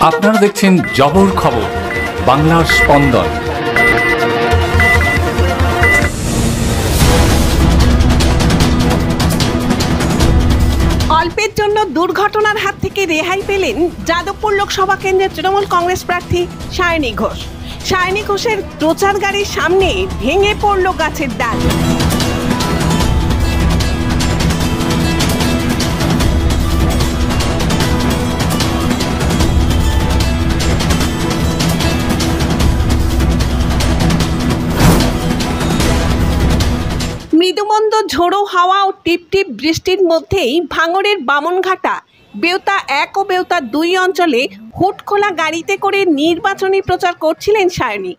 আপনারা দেখছেন জবর খবর, বাংলার স্পন্দন। অল্পের জন্য দুর্ঘটনার হাত থেকে রেহাই পেলেন যাদবপুর লোকসভা কেন্দ্রের তৃণমূল কংগ্রেস প্রার্থী সায়নী ঘোষ। সায়নী ঘোষের প্রচার গাড়ির সামনে ভেঙে পড়ল গাছের ডাল। মৃদুমন্দ ঝোড়ো হাওয়া ও টিপটিপ বৃষ্টির মধ্যেই ভাঙড়ের বামনঘাটা বেউতা 1 ও বেউতা 2 অঞ্চলে হুটখোলা গাড়িতে করে নির্বাচনী প্রচার করছিলেন সায়নী।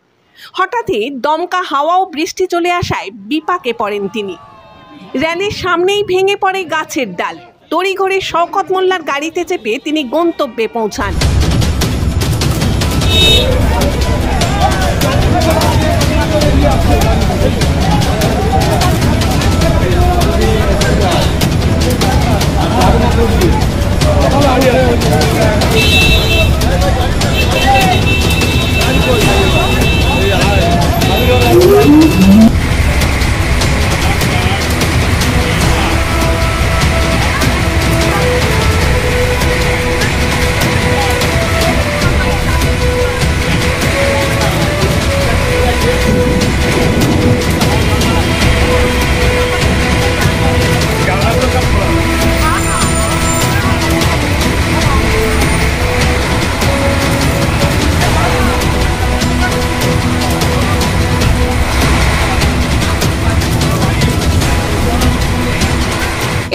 হঠাৎই দমকা হাওয়া ও বৃষ্টি চলে আসায় বিপাকে পড়েন তিনি। র্যালির সামনেই ভেঙে পড়ে গাছের ডাল। তড়িঘড়ি শওকত মোল্লার গাড়িতে চেপে তিনি গন্তব্যে পৌঁছান।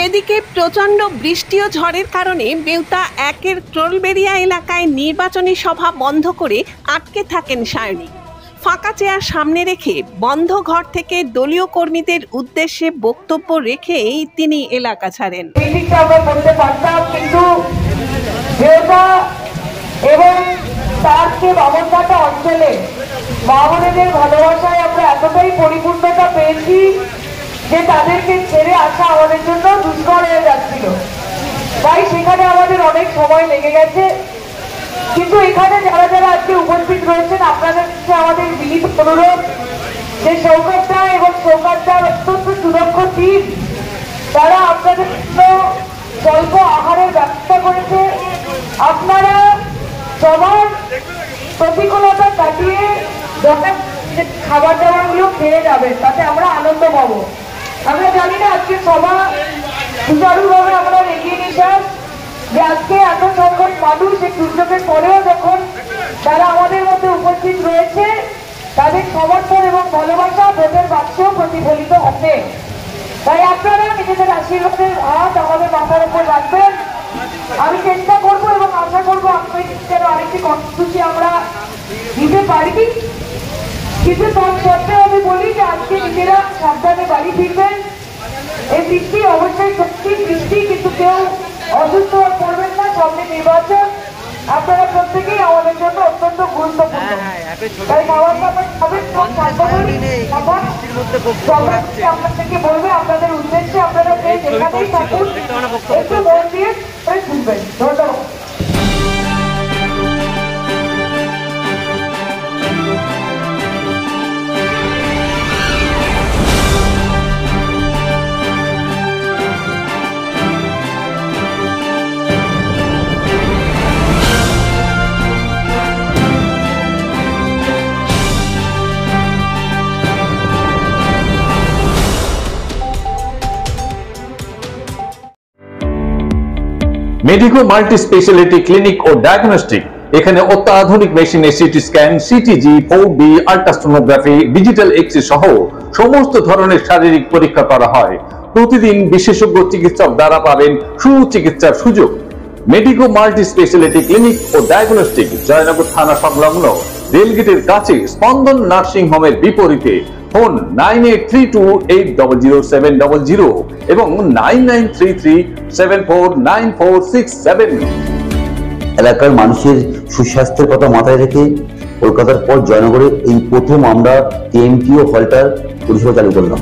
এদিকে প্রচণ্ড বৃষ্টি ও ঝড়ের কারণে বেউতা 1-এর ট্রোলবেরিয়া এলাকায় নির্বাচনী সভা বন্ধ করে আটকে থাকেন সায়নী। ফাঁকা চেয়ার সামনে রেখে বন্ধ ঘর থেকে দলীয় কর্মীদের উদ্দেশ্যে বক্তব্য রেখেই তিনি এলাকা ছাড়েন। অঞ্চলে বামনেদের ভালোবাসায় আমরা এতটাই পরিপূর্ণতা পেয়েছি যে তাদেরকে ছেড়ে আসা আমাদের জন্য দুষ্কর হয়ে যাচ্ছিল। তাই সেখানে আমাদের অনেক সময় লেগে গেছে। কিন্তু এখানে যারা যারা আজকে উপস্থিত রয়েছেন, আপনাদের কাছে আমাদের বিনীত অনুরোধ যে শওকত দা এবং শওকত দার অত্যন্ত সুদক্ষ টিম, তারা আপনাদের জন্য স্বল্প আহারের ব্যবস্থা করেছে। আপনারা সবার প্রতিকূলতা কাটিয়ে খাবার দাবার গুলো খেয়ে যাবেন, তাতে আমরা আনন্দ পাবো। আমরা জানি না আজকে সভা সুচারুভাবে আমরা এগিয়ে নিশ্বাস যে আজকে এত সংখ্যক মানুষ এই দুর্যোগের পরেও যখন তারা আমাদের মধ্যে উপস্থিত রয়েছে, তাদের সমর্থন এবং ভালোবাসা ভোটের বাক্সেও প্রতিফলিত হবে। তাই আপনারা নিজেদের আশীর্বাদের হাত আমাদের মাথার উপর রাখবেন। আমি চেষ্টা করবো এবং আশা করবো আপনাদের আরেকটি কর্মসূচি আমরা দিতে পারি। কিন্তু তার সত্ত্বেও আমি বলি যে আজকে নিজেরা সাবধানে বাড়ি ফিরবেন। এই বৃষ্টি অবশ্যই সত্যি বৃষ্টি, কিন্তু কেউ অসুস্থ হয়ে পড়বেন না। সামনে নির্বাচন, আপনারা প্রত্যেকেই আমাদের জন্য অত্যন্ত গুরুত্বপূর্ণ। তাই খাবার দাবার খাবেন, আপনাদেরকে বলবে আপনাদের উদ্দেশ্যে আপনারা যেখানেই থাকুন একটু মন দিয়ে শুনবেন। ধন্যবাদ। মেডিকো মাল্টি স্পেশালিটি ক্লিনিক ও ডায়াগনস্টিক। এখানে অত্যাধুনিক মেশিনে CT scan, CTG, 4D, ultrasonography, digital X-ray সহ সমস্ত ধরনের শারীরিক পরীক্ষা করা হয়। প্রতিদিন বিশেষজ্ঞ চিকিৎসক দ্বারা পাবেন সুচিকিৎসার সুযোগ। মেডিকো মাল্টি স্পেশালিটি ক্লিনিক ও ডায়াগনস্টিক জয়নগর থানা সংলগ্ন রেলগেটের কাছে স্পন্দন নার্সিং হোমের বিপরীতে। ফোন 9832800700 এবং 9933749467। এলাকার মানুষের সুস্বাস্থ্যের কথা মাথায় রেখে কলকাতার পর জয়নগরে এই প্রথম আমরা কেএমটিও হলটার পরিষেবা চালু করলাম।